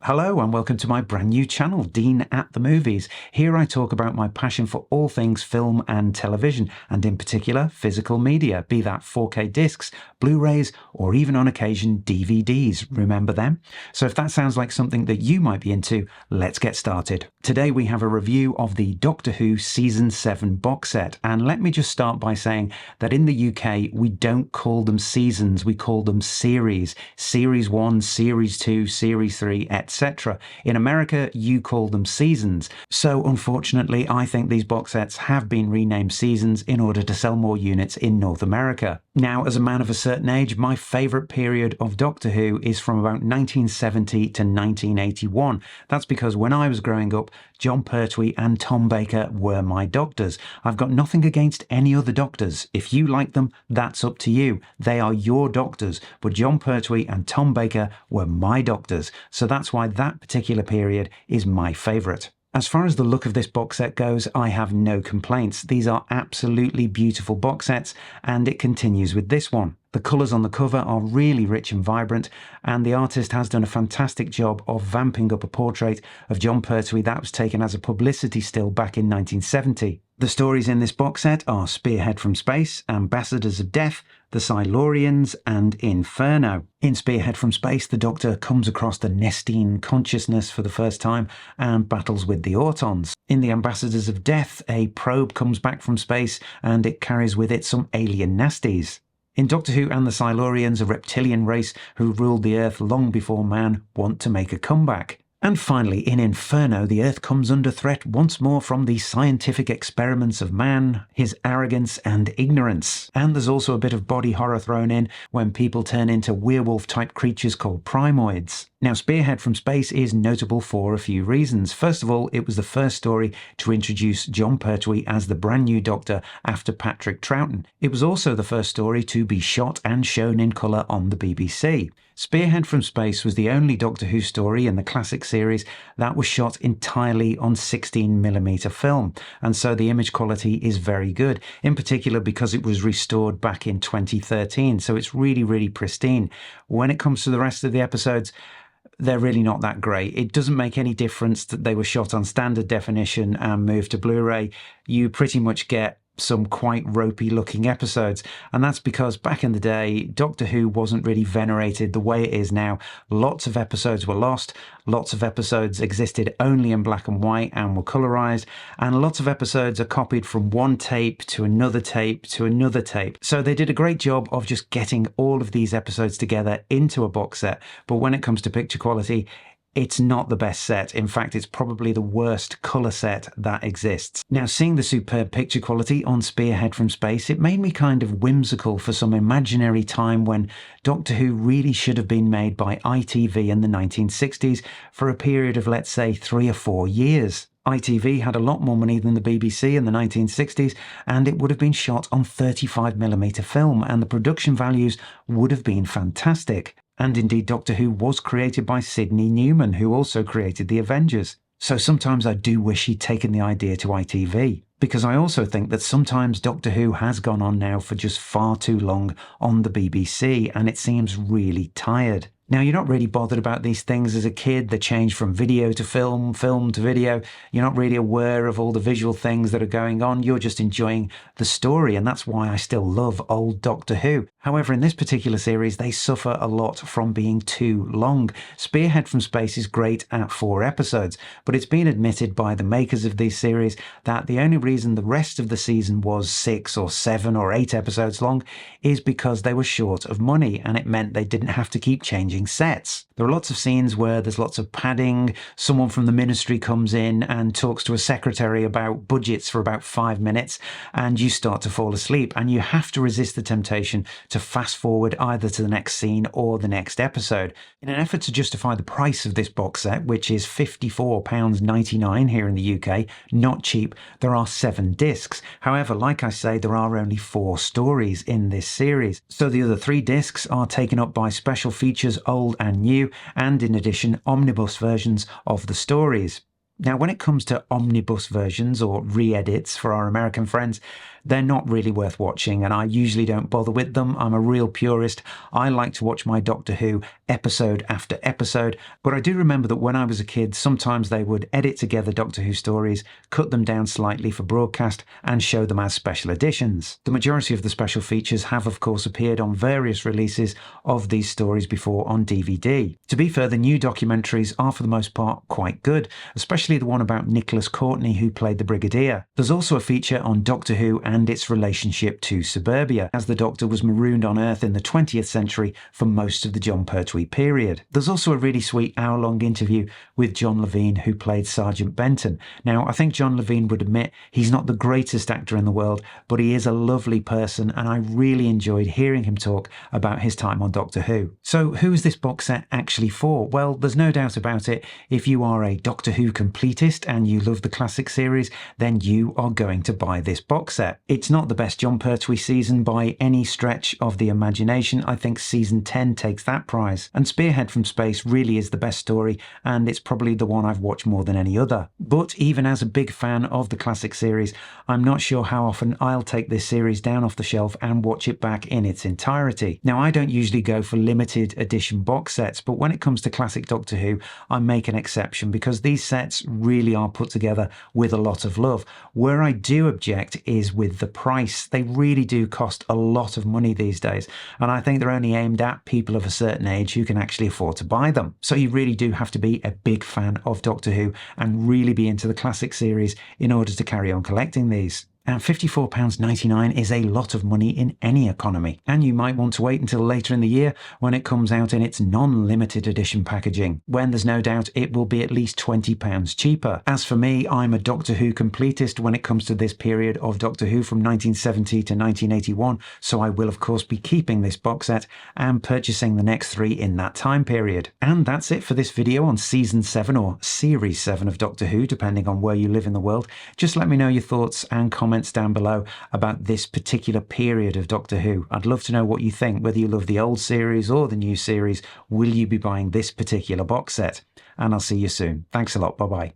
Hello and welcome to my brand new channel, Dean at the Movies. Here I talk about my passion for all things film and television, and in particular physical media, be that 4K discs, Blu-rays, or even on occasion DVDs. Remember them? So if that sounds like something that you might be into, let's get started. Today we have a review of the Doctor Who Season 7 box set, and let me just start by saying that in the UK we don't call them seasons, we call them series. Series 1, Series 2, Series 3, etc. In America, you call them seasons. So unfortunately, I think these box sets have been renamed seasons in order to sell more units in North America. Now, as a man of a certain age, my favourite period of Doctor Who is from about 1970 to 1981. That's because when I was growing up, Jon Pertwee and Tom Baker were my doctors. I've got nothing against any other doctors. If you like them, that's up to you. They are your doctors. But Jon Pertwee and Tom Baker were my doctors. So that's why that particular period is my favourite. As far as the look of this box set goes, I have no complaints. These are absolutely beautiful box sets, and it continues with this one. The colours on the cover are really rich and vibrant, and the artist has done a fantastic job of vamping up a portrait of Jon Pertwee that was taken as a publicity still back in 1970. The stories in this box set are Spearhead from Space, Ambassadors of Death, The Silurians, and Inferno. In Spearhead from Space, the Doctor comes across the Nestine consciousness for the first time and battles with the Autons. In the Ambassadors of Death, a probe comes back from space and it carries with it some alien nasties. In Doctor Who and the Silurians, a reptilian race who ruled the Earth long before man want to make a comeback. And finally, in Inferno, the Earth comes under threat once more from the scientific experiments of man, his arrogance and ignorance. And there's also a bit of body horror thrown in when people turn into werewolf-type creatures called Primoids. Now, Spearhead from Space is notable for a few reasons. First of all, it was the first story to introduce Jon Pertwee as the brand new Doctor after Patrick Troughton. It was also the first story to be shot and shown in colour on the BBC. Spearhead from Space was the only Doctor Who story in the classic series that was shot entirely on 16mm film, and so the image quality is very good, in particular because it was restored back in 2013, so it's really pristine. When it comes to the rest of the episodes, they're really not that great. It doesn't make any difference that they were shot on standard definition and moved to Blu-ray. You pretty much get some quite ropey looking episodes, and that's because back in the day Doctor Who wasn't really venerated the way it is now. Lots of episodes were lost, lots of episodes existed only in black and white and were colorized, and lots of episodes are copied from one tape to another tape to another tape. So they did a great job of just getting all of these episodes together into a box set, but when it comes to picture quality, it's not the best set. In fact, it's probably the worst colour set that exists. Now, seeing the superb picture quality on Spearhead from Space, it made me kind of whimsical for some imaginary time when Doctor Who really should have been made by ITV in the 1960s for a period of, let's say, 3 or 4 years. ITV had a lot more money than the BBC in the 1960s, and it would have been shot on 35mm film, and the production values would have been fantastic. And indeed, Doctor Who was created by Sidney Newman, who also created The Avengers. So sometimes I do wish he'd taken the idea to ITV, because I also think that sometimes Doctor Who has gone on now for just far too long on the BBC, and it seems really tired. Now, you're not really bothered about these things as a kid, the change from video to film, film to video. You're not really aware of all the visual things that are going on. You're just enjoying the story, and that's why I still love old Doctor Who. However, in this particular series, they suffer a lot from being too long. Spearhead from Space is great at 4 episodes, but it's been admitted by the makers of these series that the only reason the rest of the season was 6 or 7 or 8 episodes long is because they were short of money, and it meant they didn't have to keep changing sets. There are lots of scenes where there's lots of padding, someone from the ministry comes in and talks to a secretary about budgets for about 5 minutes, and you start to fall asleep, and you have to resist the temptation to fast forward either to the next scene or the next episode. In an effort to justify the price of this box set, which is £54.99 here in the UK, not cheap, there are 7 discs. However, like I say, there are only 4 stories in this series. So the other 3 discs are taken up by special features, old and new, and in addition, omnibus versions of the stories. Now, when it comes to omnibus versions or re-edits for our American friends, they're not really worth watching, and I usually don't bother with them. I'm a real purist. I like to watch my Doctor Who episode after episode, but I do remember that when I was a kid, sometimes they would edit together Doctor Who stories, cut them down slightly for broadcast, and show them as special editions. The majority of the special features have, of course, appeared on various releases of these stories before on DVD. To be fair, the new documentaries are for the most part quite good, especially the one about Nicholas Courtney, who played the Brigadier. There's also a feature on Doctor Who and its relationship to suburbia, as the Doctor was marooned on Earth in the 20th century for most of the Jon Pertwee period. There's also a really sweet hour-long interview with John Levine, who played Sergeant Benton. Now, I think John Levine would admit he's not the greatest actor in the world, but he is a lovely person, and I really enjoyed hearing him talk about his time on Doctor Who. So who is this box set actually for? Well, there's no doubt about it. If you are a Doctor Who completist and you love the classic series, then you are going to buy this box set. It's not the best Jon Pertwee season by any stretch of the imagination. I think season 10 takes that prize. And Spearhead from Space really is the best story, and it's probably the one I've watched more than any other. But even as a big fan of the classic series, I'm not sure how often I'll take this series down off the shelf and watch it back in its entirety. Now, I don't usually go for limited edition box sets, but when it comes to classic Doctor Who, I make an exception because these sets really are put together with a lot of love. Where I do object is with the price. They really do cost a lot of money these days, and I think they're only aimed at people of a certain age who can actually afford to buy them. So you really do have to be a big fan of Doctor Who and really be into the classic series in order to carry on collecting these. And £54.99 is a lot of money in any economy, and you might want to wait until later in the year when it comes out in its non-limited edition packaging, when there's no doubt it will be at least £20 cheaper. As for me, I'm a Doctor Who completist when it comes to this period of Doctor Who from 1970 to 1981, so I will of course be keeping this box set and purchasing the next 3 in that time period. And that's it for this video on Season 7 or Series 7 of Doctor Who, depending on where you live in the world. Just let me know your thoughts and comments down below about this particular period of Doctor Who. I'd love to know what you think, whether you love the old series or the new series. Will you be buying this particular box set? And I'll see you soon. Thanks a lot. Bye bye.